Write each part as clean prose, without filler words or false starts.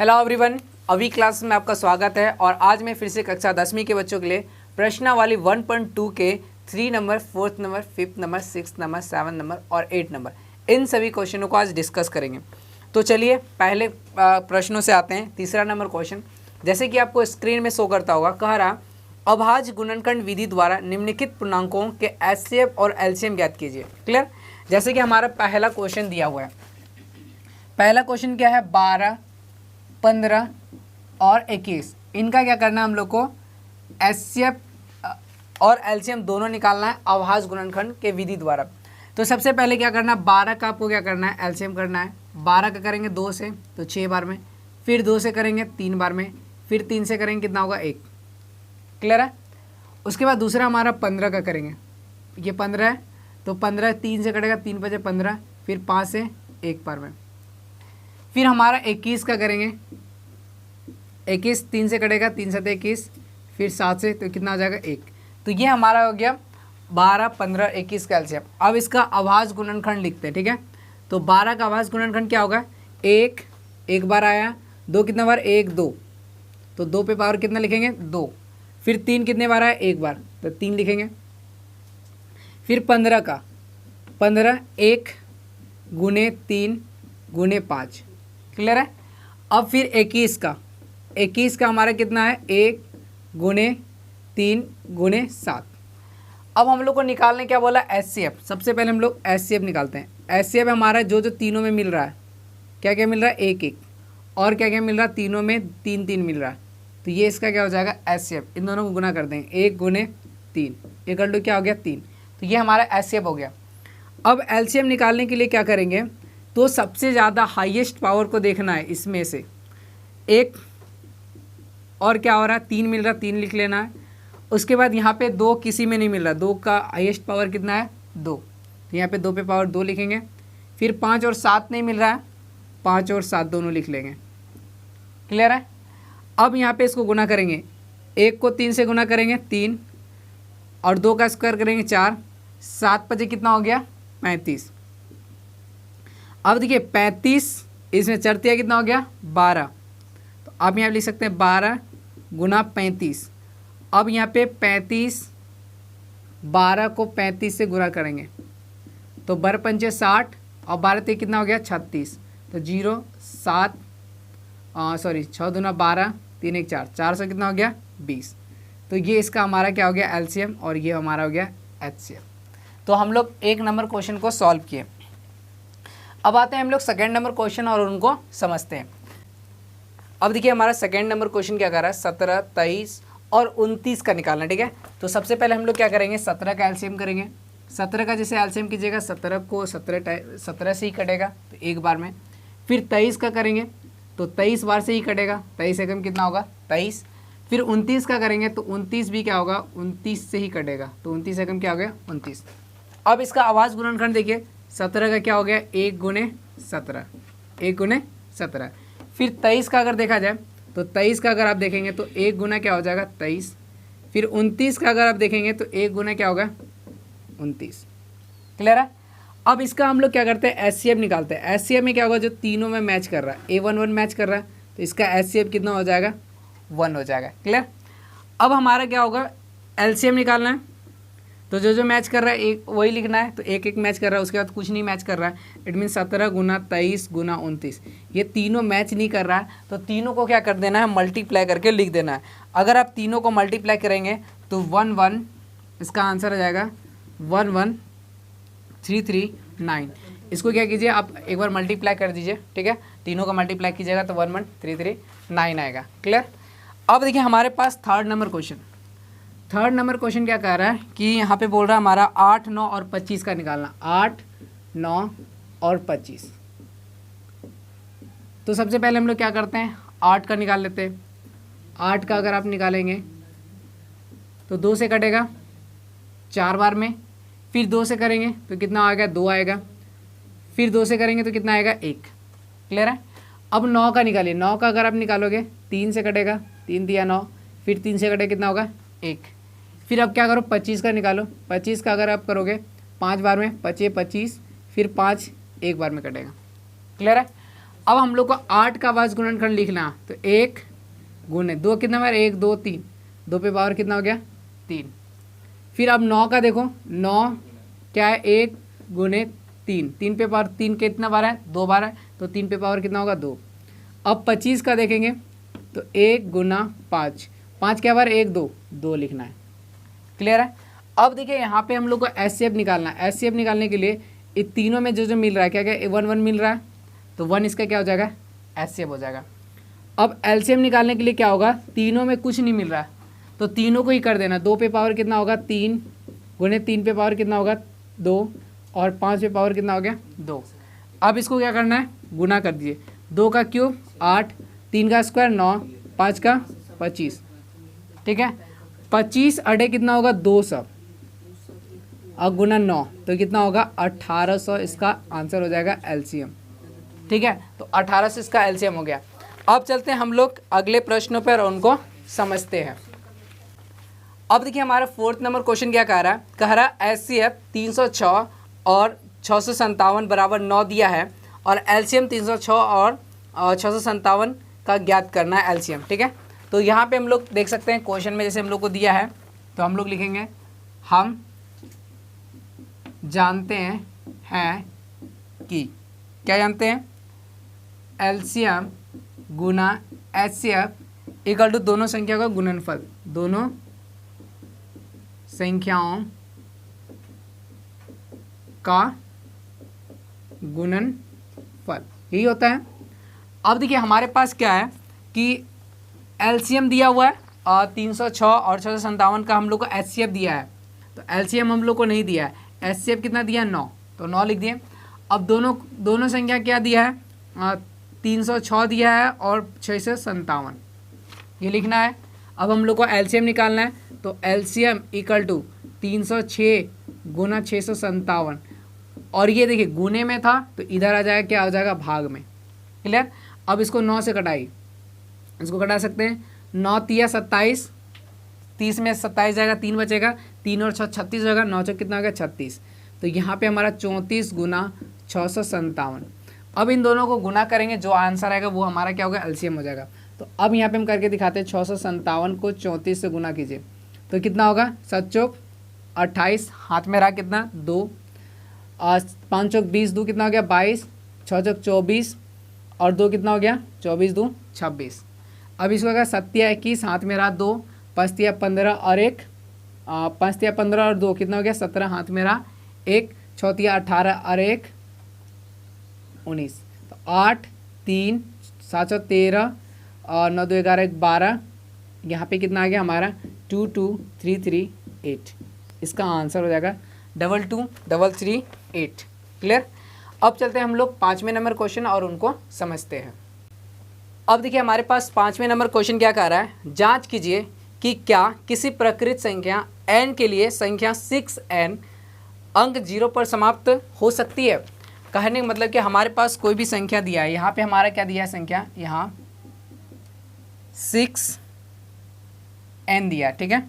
Hello everyone, अभी class में आपका स्वागत है। और आज मैं फिर से कक्षा 10वीं के बच्चों के लिए प्रश्नावली 1.2 के 3 number, 4th number, 5th number, 6th number, 7th number और 8 नंबर इन सभी क्वेश्चनों को आज डिस्कस करेंगे। तो चलिए पहले प्रश्नों से आते हैं। तीसरा नंबर क्वेश्चन जैसे कि आपको स्क्रीन में शो करता होगा, कह रहा अभाज्य गुणनखंड विधि द्वारा निम्नलिखित पूर्णांकों के एचसीएफ और एलसीएम ज्ञात कीजिए। क्लियर। जैसे कि हमारा पहला क्वेश्चन दिया हुआ है। पहला क्वेश्चन क्या है, 12, 15 और 21 इनका क्या करना है, हम लोग को एचसीएफ और एलसीएम दोनों निकालना है अभाज्य गुणनखंड के विधि द्वारा। तो सबसे पहले क्या करना है, 12 का आपको क्या करना है, एलसीएम करना है। 12 का करेंगे 2 से तो 6 बार में, फिर 2 से करेंगे 3 बार में, फिर 3 से करेंगे कितना होगा 1। क्लियर है। उसके बाद दूसरा हमारा 15 का करेंगे। ये 15 है तो 15 3 से कटेगा, 3 बजे 15, फिर 5 से 1 बार में। फिर हमारा 21 का करेंगे। 21 3 से कटेगा, 3 7 21, फिर 7 से तो कितना आ जाएगा 1। तो ये हमारा हो गया 12, 15, 21 का एलसीएम। अब इसका अभाज्य गुणनखंड लिखते हैं। ठीक है। तो 12 का अभाज्य गुणनखंड क्या होगा, 1 एक बार आया, 2 कितना बार, 1 2, तो 2 पे पावर कितना लिखेंगे 2। फिर 3 कितने बार आया, 1 बार, तो 3 लिखेंगे। फिर 15 का 15 1 गुने 3 गुने 5। क्लियर है। अब फिर 21 का हमारा कितना है, 1 गुने 3 गुने 7। अब हम लोग को निकालने क्या बोला, एचसीएफ। सबसे पहले हम लोग एचसीएफ निकालते हैं। एचसीएफ हमारा जो तीनों में मिल रहा है, क्या क्या मिल रहा है, 1 1, और क्या क्या मिल रहा है, तीनों में 3 3 मिल रहा है। तो ये इसका क्या हो जाएगा, एचसीएफ। इन दोनों को गुना कर देंगे, 1 गुने 3 इक्वल टू क्या हो गया 3। तो ये हमारा एचसीएफ हो गया। अब एलसीएम निकालने के लिए क्या करेंगे, तो सबसे ज़्यादा हाईएस्ट पावर को देखना है इसमें से। एक और क्या हो रहा है, 3 मिल रहा है, 3 लिख लेना है। उसके बाद यहाँ पे 2 किसी में नहीं मिल रहा, 2 का हाईएस्ट पावर कितना है 2, तो यहाँ पे 2 पे पावर 2 लिखेंगे। फिर 5 और 7 नहीं मिल रहा है, 5 और 7 दोनों लिख लेंगे। क्लियर है। अब यहाँ पे इसको गुना करेंगे, 1 को 3 से गुना करेंगे 3, और 2 का स्क्वायर करेंगे 4, 7 5 कितना हो गया 35। अब देखिए 35 इसमें चरतिया कितना हो गया 12, तो आप यहाँ लिख सकते हैं 12 गुना 35। अब यहाँ पे 35, 12 को 35 से गुना करेंगे तो 12 पंचे 60 और 12 ते कितना हो गया 36, तो 0 7 6 दूना 12, 3 1 4, 4 से कितना हो गया 20। तो ये इसका हमारा क्या हो गया एलसीएम, और ये हमारा हो गया एचसीएफ। तो हम लोग 1 नंबर क्वेश्चन को सॉल्व किए। अब आते हैं हम लोग सेकेंड नंबर क्वेश्चन और उनको समझते हैं। अब देखिए हमारा सेकेंड नंबर क्वेश्चन क्या कर रहा है, 17, 23 और 29 का निकालना। ठीक है। तो सबसे पहले हम लोग क्या करेंगे, 17 का एलसीएम करेंगे। 17 का जैसे एलसीएम कीजिएगा, 17 को 17 से ही कटेगा तो 1 बार में। फिर 23 का करेंगे तो 23 बार से ही कटेगा, 23 एकम कितना होगा 23। फिर 29 का करेंगे तो 29 भी क्या होगा 29 से ही कटेगा, तो 29 एकम क्या हो गया 29। अब इसका अभाज्य गुणनखंड देखिए, 17 का क्या हो गया 1 गुने 17, 1 गुने 17। फिर 23 का अगर देखा जाए तो 23 का अगर आप देखेंगे तो 1 गुना क्या हो जाएगा 23। फिर 29 का अगर आप देखेंगे तो 1 गुना क्या होगा 29। क्लियर है। अब इसका हम लोग क्या करते हैं, एचसीएफ निकालते हैं। एचसीएफ में क्या होगा, जो तीनों में मैच कर रहा है, A11 मैच कर रहा है, तो इसका एचसीएफ कितना हो जाएगा 1 हो जाएगा। क्लियर। अब हमारा क्या होगा, एलसीएम निकालना है, तो जो जो मैच कर रहा है एक वही लिखना है। तो 1 1 मैच कर रहा है, उसके बाद कुछ नहीं मैच कर रहा है, इट मीन 17 गुना 23 गुना 29, ये तीनों मैच नहीं कर रहा है। तो तीनों को क्या कर देना है, मल्टीप्लाई करके लिख देना है। अगर आप तीनों को मल्टीप्लाई करेंगे तो 1 1, इसका आंसर आ जाएगा 11339। इसको क्या कीजिए, आप एक बार मल्टीप्लाई कर दीजिए। ठीक है। तीनों का मल्टीप्लाई कीजिएगा तो 11339 आएगा। क्लियर। अब देखिए हमारे पास थर्ड नंबर क्वेश्चन क्या कह रहा है कि यहाँ पे बोल रहा है हमारा 8 9 और 25 का निकालना। 8 9 और 25। तो सबसे पहले हम लोग क्या करते हैं, 8 का निकाल लेते हैं। 8 का अगर आप निकालेंगे तो 2 से कटेगा 4 बार में, फिर 2 से करेंगे तो कितना आएगा 2 आएगा, फिर 2 से करेंगे तो कितना आएगा 1। क्लियर है। अब 9 का निकालिए। 9 का अगर आप निकालोगे 3 से कटेगा, 3 दिया 9, फिर 3 से कटेगा कितना होगा 1। फिर अब क्या करो, 25 का निकालो। 25 का अगर आप करोगे 5 बार में, 25 25, फिर 5 1 बार में कटेगा। क्लियर है। अब हम लोग को 8 का भाज्य गुणनखंड लिखना, तो 1 गुने 2 कितना बार, 1 2 3, 2 पे पावर कितना हो गया 3। फिर अब 9 का देखो, 9 क्या है 1 गुने 3, 3 पे पावर 3 कितना बार है 2 बार है, तो 3 पे पावर कितना होगा 2। अब 25 का देखेंगे तो 1 गुना 5, 5 क्या बार 1 2, 2 लिखना है। क्लियर है। अब देखिए यहाँ पे हम लोग को एचसीएफ निकालना है। एचसीएफ निकालने के लिए इन तीनों में जो जो मिल रहा है क्या क्या 1 1 मिल रहा है, तो 1 इसका क्या हो जाएगा एचसीएफ हो जाएगा। अब एलसीएम निकालने के लिए क्या होगा, तीनों में कुछ नहीं मिल रहा है तो तीनों को ही कर देना। 2 पे पावर कितना होगा 3 गुने 3 पे पावर कितना होगा 2 और 5 पे पावर कितना हो गया 2। अब इसको क्या करना है गुना कर दीजिए, 2 का क्यूब 8, 3 का स्क्वायर 9, 5 का 25। ठीक है, 25 अड़े कितना होगा 200 और गुना 9 तो कितना होगा 1800, इसका आंसर हो जाएगा एलसीएम। ठीक है, तो 1800 इसका एलसीएम हो गया। अब चलते हैं हम लोग अगले प्रश्नों पर और उनको समझते हैं। अब देखिए हमारा 4th नंबर क्वेश्चन क्या कह रहा है एचसीएफ 306 और 657 बराबर 9 दिया है और एलसीएम 306 और 657 का ज्ञात करना है एलसीएम। ठीक है, तो यहाँ पे हम लोग देख सकते हैं क्वेश्चन में जैसे हम लोग को दिया है तो हम लोग लिखेंगे हम जानते हैं कि, क्या जानते हैं एलसीएम गुना एचसीएफ इक्वल टू दोनों संख्या का गुणनफल, दोनों संख्याओं का गुणनफल, यही होता है। अब देखिए हमारे पास क्या है कि एलसीएम दिया हुआ है और 306 और 657 का हम लोग को एचसीएफ दिया है, तो एलसीएम हम लोग को नहीं दिया है, एचसीएफ कितना दिया है 9, तो 9 लिख दिए। अब दोनों संख्या क्या दिया है 306 दिया है और 657 ये लिखना है। अब हम लोग को एलसीएम निकालना है, तो एलसीएम इक्वल टू 306 गुना 657 और ये देखिए गुने में था तो इधर आ जाएगा क्या हो जाएगा भाग में। क्लियर। अब इसको 9 से कटाई, इसको कटा सकते हैं, 9 तिया 27, 30 में 27 जाएगा 3 बचेगा, 3 और 6 36 होगा, 9 से कितना हो गया 36, तो यहाँ पे हमारा 34 गुना 657। अब इन दोनों को गुना करेंगे, जो आंसर आएगा वो हमारा क्या होगा एलसीएम हो जाएगा। तो अब यहाँ पे हम करके दिखाते हैं 657 को 34 से गुना कीजिए तो कितना होगा 7 चौक 28, हाथ में रहा कितना 2, 5 चौक 20, 2 कितना हो गया 22, 6 चौक 24 और 2 कितना हो गया 24 2 26। अब इसको अगर 7 तिया 21, हाथ में रहा 2, 5 तिया 15 और 1, 5 तिया 15 और 2 कितना हो गया 17, हाथ में रहा 1, 6 तिया 18 और 1 19, तो 8 3 7 13 और 9 2 11 1 12, यहाँ पे कितना आ गया हमारा 2 2 3 3 8, इसका आंसर हो जाएगा 2 2 3 3 8। क्लियर। अब चलते हैं हम लोग 5वें नंबर क्वेश्चन और उनको समझते हैं। अब देखिए हमारे पास 5वें नंबर क्वेश्चन क्या कह रहा है, जांच कीजिए कि क्या किसी प्रकृत संख्या n के लिए संख्या 6n अंक 0 पर समाप्त हो सकती है। कहने का मतलब कि हमारे पास कोई भी संख्या दिया है, यहाँ पे हमारा क्या दिया है संख्या, यहाँ 6n दिया है। ठीक है,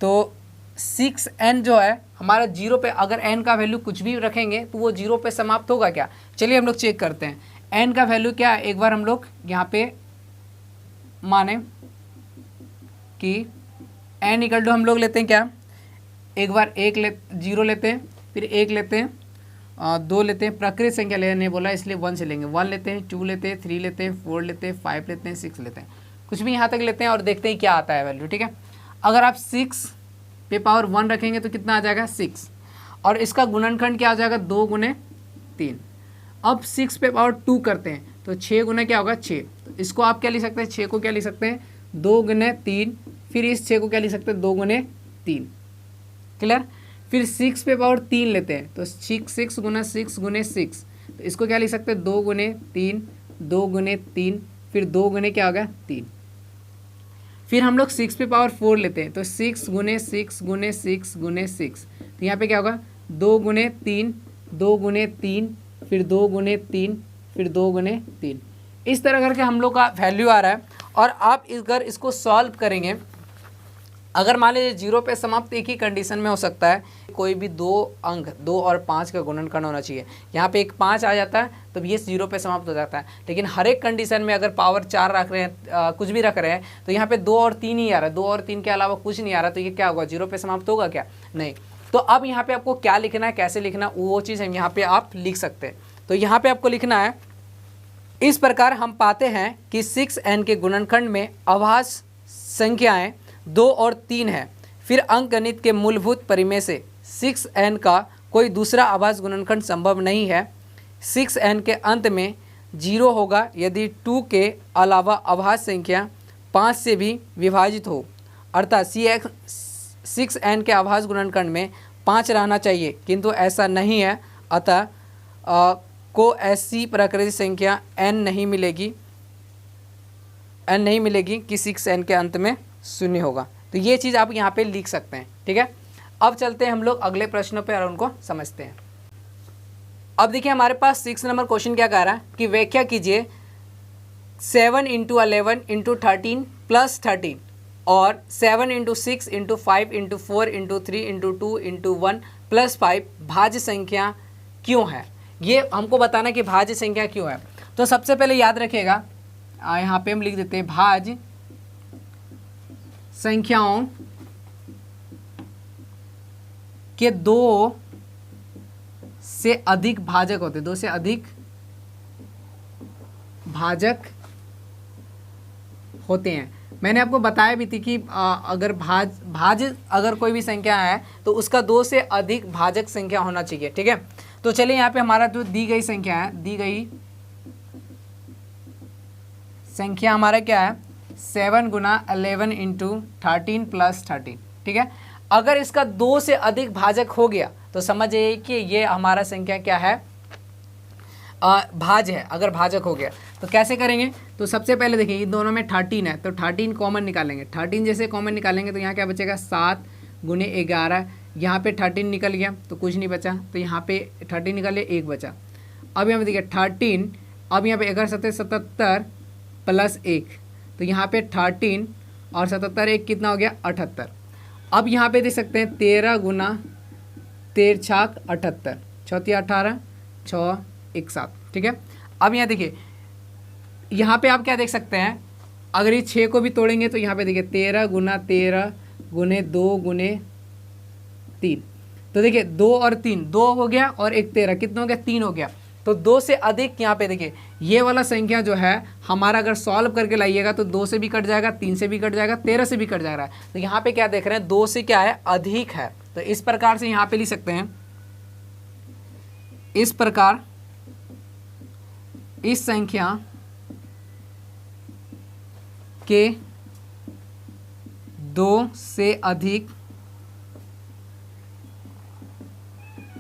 तो 6n जो है हमारा 0 पे, अगर n का वैल्यू कुछ भी रखेंगे तो वो 0 पे समाप्त होगा क्या, चलिए हम लोग चेक करते हैं। n का वैल्यू क्या है, एक बार हम लोग यहाँ पे माने कि n इक्वल टू हम लोग लेते हैं क्या, एक बार 0 लेते हैं, फिर 1 लेते हैं, 2 लेते हैं, प्रकृत संख्या लेने बोला इसलिए 1 से लेंगे, 1 लेते हैं, 2 लेते हैं, 3 लेते हैं, 4 लेते हैं, 5 लेते हैं, 6 लेते हैं, कुछ भी यहाँ तक लेते हैं और देखते हैं क्या आता है वैल्यू। ठीक है, अगर आप 6 पे पावर 1 रखेंगे तो कितना आ जाएगा 6 और इसका गुणनखंड क्या आ जाएगा 2 गुने 3। अब 6 पे पावर 2 करते हैं तो 6 गुना क्या होगा 6, तो इसको आप क्या लिख सकते हैं 6 को क्या लिख सकते हैं 2 गुने 3, फिर इस 6 को क्या लिख सकते हैं 2 गुने 3। क्लियर। फिर 6 पे पावर 3 लेते हैं तो 6 गुना 6 गुने 6, तो इसको क्या लिख सकते हैं 2 गुने 3, 2 गुने 3, फिर 2 गुने क्या होगा 3। फिर हम लोग 6 पे पावर 4 लेते हैं तो 6 गुने 6 गुने 6 गुने 6, तो यहाँ पे क्या होगा 2 गुने 3, 2 गुने 3, फिर 2 गुने 3, फिर 2 गुने 3। इस तरह करके हम लोग का वैल्यू आ रहा है। और आप अगर इसको सॉल्व करेंगे अगर मान लीजिए 0 पे समाप्त एक ही कंडीशन में हो सकता है, कोई भी दो अंक 2 और 5 का गुणनखंड होना चाहिए। यहाँ पे एक 5 आ जाता है तो ये 0 पे समाप्त हो जाता है। लेकिन हर एक कंडीशन में अगर पावर 4 रख रहे हैं, कुछ भी रख रहे हैं, तो यहाँ पे 2 और 3 ही आ रहा है, 2 और 3 के अलावा कुछ नहीं आ रहा, तो ये क्या होगा, 0 पे समाप्त होगा क्या, नहीं। तो अब यहाँ पे आपको क्या लिखना है, कैसे लिखना है, वो चीज़ हम यहाँ पे आप लिख सकते हैं। तो यहाँ पे आपको लिखना है, इस प्रकार हम पाते हैं कि 6n के गुणनखंड में अभाज्य संख्याएं 2 और 3 हैं। फिर अंकगणित के मूलभूत परिमेय से 6n का कोई दूसरा अभाज्य गुणनखंड संभव नहीं है। 6n के अंत में 0 होगा यदि 2 के अलावा अभाज्य संख्या 5 से भी विभाजित हो, अर्थात 6n के अभाज्य गुणनखंड में 5 रहना चाहिए, किंतु ऐसा नहीं है। अतः को ऐसी प्राकृतिक संख्या n नहीं मिलेगी कि 6n के अंत में 0 होगा। तो ये चीज़ आप यहाँ पे लिख सकते हैं, ठीक है। अब चलते हैं हम लोग अगले प्रश्नों पे और उनको समझते हैं। अब देखिए हमारे पास 6 नंबर क्वेश्चन क्या कह रहा है कि व्याख्या कीजिए 7 × 11 × 13 + 13 और 7 × 6 × 5 × 4 × 3 × 2 × 1 + 5 भाज्य संख्या क्यों है। ये हमको बताना कि भाज्य संख्या क्यों है। तो सबसे पहले याद रखिएगा, यहाँ पे हम लिख देते हैं भाज्य संख्याओं के 2 से अधिक भाजक होते, 2 से अधिक भाजक होते हैं। मैंने आपको बताया भी थी कि अगर भाज्य अगर कोई भी संख्या है तो उसका 2 से अधिक भाजक संख्या होना चाहिए, ठीक है। तो चलिए यहाँ पे हमारा जो दी गई संख्या है, दी गई संख्या हमारा क्या है, 7 × 11 × 13 + 13, ठीक है। अगर इसका 2 से अधिक भाजक हो गया तो समझिए कि ये हमारा संख्या क्या है, भाज्य है। अगर भाजक हो गया तो कैसे करेंगे, तो सबसे पहले देखिए इन दोनों में 13 है तो 13 कॉमन निकालेंगे। 13 जैसे कॉमन निकालेंगे तो यहाँ क्या बचेगा, 7 × 11, यहाँ पे 13 निकल गया तो कुछ नहीं बचा, तो यहाँ पे 13 निकल गया, 1 बचा। अब यहाँ पे देखिए 13, अब यहाँ पे 11 7 77 + 1, तो यहाँ पे 13 और 77 1 कितना हो गया, 78। अब यहाँ पे देख सकते हैं 13 × 13 छाक 78, 6 18 6 1 7, ठीक है। अब यहाँ देखिए, यहाँ पे आप क्या देख सकते हैं, अगर ये 6 को भी तोड़ेंगे तो यहाँ पे देखिए 13 × 13 × 2 × 3, तो देखिए 2 और 3, 2 हो गया और 1 13, कितना हो गया, 3 हो गया। तो 2 से अधिक यहाँ पे देखिए ये वाला संख्या जो है हमारा अगर सॉल्व करके लाइएगा तो 2 से भी कट जाएगा, 3 से भी कट जाएगा, 13 से भी कट जाएगा। तो यहाँ पे क्या देख रहे हैं, 2 से क्या है, अधिक है। तो इस प्रकार से यहाँ पे लिख सकते हैं, इस प्रकार इस संख्या के 2 से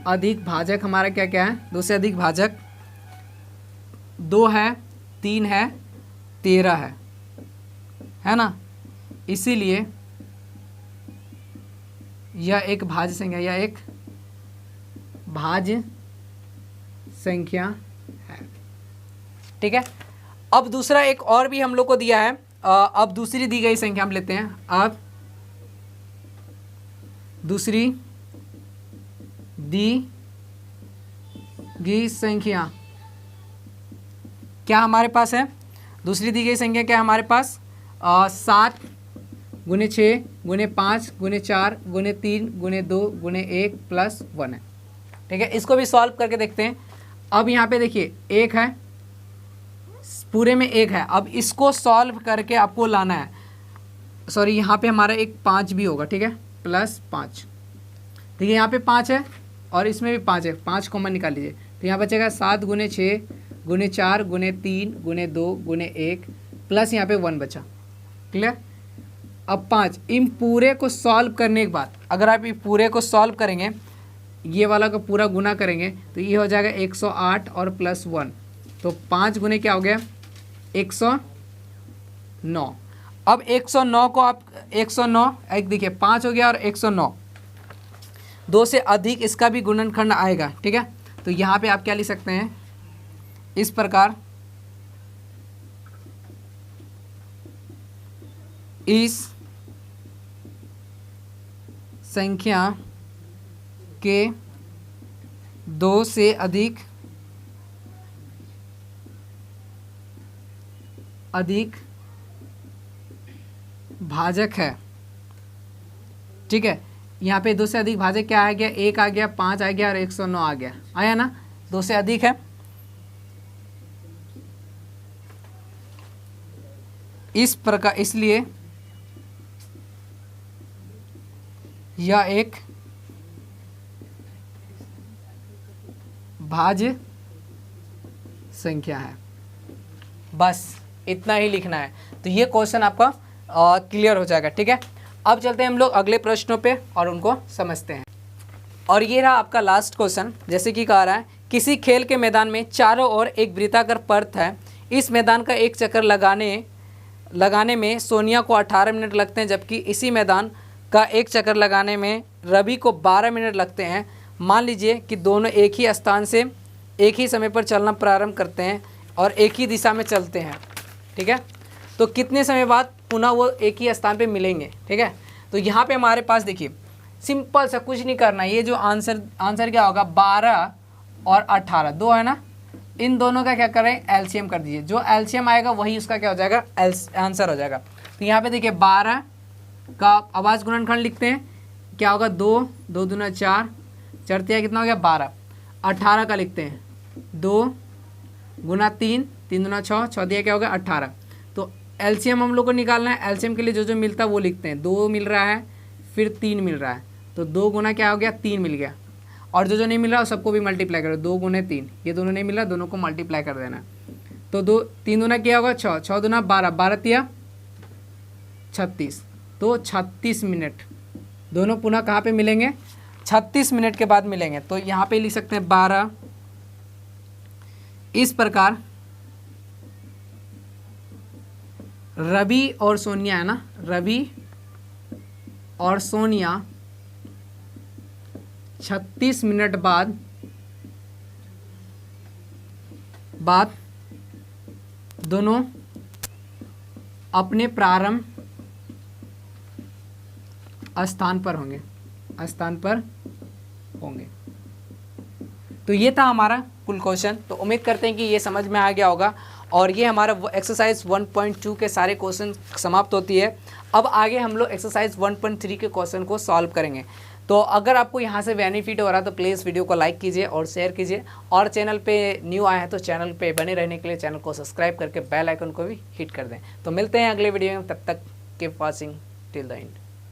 अधिक भाजक हमारा क्या क्या है, 2 से अधिक भाजक 2 है, 3 है, 13 है ना। इसीलिए यह एक भाज्य संख्या, यह एक भाज्य संख्या है, ठीक है। अब दूसरा एक और भी हम लोग को दिया है, अब दूसरी दी गई संख्या हम लेते हैं। अब दूसरी दी गई संख्या क्या हमारे पास है, दूसरी दी गई संख्या क्या है हमारे पास, 7 × 6 × 5 × 4 × 3 × 2 × 1 + 1 है, ठीक है। इसको भी सॉल्व करके देखते हैं। अब यहाँ पे देखिए 1 है, पूरे में 1 है। अब इसको सॉल्व करके आपको लाना है, सॉरी यहाँ पे हमारा एक 5 भी होगा, ठीक है, +5, ठीक है। यहाँ पे 5 है और इसमें भी 5 है, 5 कॉमन निकाल लीजिए तो यहाँ बचेगा 7 × 6 × 4 × 3 × 2 × 1 प्लस यहाँ पे 1 बचा, क्लियर। अब 5, इन पूरे को सॉल्व करने के बाद अगर आप ये पूरे को सॉल्व करेंगे, ये वाला को पूरा गुना करेंगे तो ये हो जाएगा 108 और +1, तो 5 गुने क्या हो गया, 109। अब 109 को आप 109 एक देखिए 5 हो गया और 109, 2 से अधिक इसका भी गुणनखंड आएगा, ठीक है। तो यहाँ पे आप क्या लिख सकते हैं, इस प्रकार इस संख्या के दो से अधिक भाजक है। ठीक है, यहाँ पे दो से अधिक भाजक क्या आ गया, 1 आ गया, 5 आ गया और 109 आ गया, आया ना, दो से अधिक है। इस प्रकार, इसलिए यह एक भाज्य संख्या है। बस इतना ही लिखना है, तो ये क्वेश्चन आपका क्लियर हो जाएगा। ठीक है, अब चलते हैं हम लोग अगले प्रश्नों पे और उनको समझते हैं। और ये रहा आपका लास्ट क्वेश्चन। जैसे कि कह रहा है, किसी खेल के मैदान में चारों ओर एक वृत्ताकार परत है। इस मैदान का एक चक्कर लगाने में सोनिया को 18 मिनट लगते हैं, जबकि इसी मैदान का एक चक्कर लगाने में रवि को 12 मिनट लगते हैं। मान लीजिए कि दोनों एक ही स्थान से एक ही समय पर चलना प्रारंभ करते हैं और एक ही दिशा में चलते हैं। ठीक है, तो कितने समय बाद पुनः वो एक ही स्थान पे मिलेंगे। ठीक है, तो यहाँ पे हमारे पास देखिए सिंपल सा, कुछ नहीं करना। ये जो आंसर क्या होगा, 12 और 18 दो है ना, इन दोनों का क्या करें, एलसीएम कर दीजिए। जो एलसीएम आएगा वही उसका क्या हो जाएगा, आंसर हो जाएगा। तो यहाँ पे देखिए 12 का आवाज गुणनखंड लिखते हैं, क्या होगा, 2 2 दूना 4, चरतिया कितना हो गया 12। 18 का लिखते हैं 2 गुना 3 3 दूना 6, 6 दिया क्या होगा 18। तो एलसीएम हम लोग को निकालना है। एलसीएम के लिए जो जो मिलता है वो लिखते हैं। 2 मिल रहा है, फिर 3 मिल रहा है, तो 2 गुना क्या हो गया 3 मिल गया। और जो जो नहीं मिल रहा सबको भी मल्टीप्लाई करो, 2 गुने 3, ये दोनों नहीं मिल रहा, दोनों को मल्टीप्लाई कर देना। तो 2 3 दूना क्या होगा 6, 6 दूना 12, 12 तिया 36, तो 36 मिनट दोनों पुनः कहाँ पे मिलेंगे, 36 मिनट के बाद मिलेंगे। तो यहाँ पे लिख सकते हैं 12। इस प्रकार रवि और सोनिया है ना, रवि और सोनिया 36 मिनट बाद दोनों अपने प्रारंभ स्थान पर होंगे। तो ये था हमारा कुल क्वेश्चन। तो उम्मीद करते हैं कि ये समझ में आ गया होगा। और ये हमारा एक्सरसाइज 1.2 के सारे क्वेश्चन समाप्त होती है। अब आगे हम लोग एक्सरसाइज 1.3 के क्वेश्चन को सॉल्व करेंगे। तो अगर आपको यहाँ से बेनिफिट हो रहा है तो प्लीज़ वीडियो को लाइक कीजिए और शेयर कीजिए। और चैनल पे न्यू आए हैं तो चैनल पे बने रहने के लिए चैनल को सब्सक्राइब करके बेल आइकन को भी हिट कर दें। तो मिलते हैं अगले वीडियो में, तब तक keep watching till the end.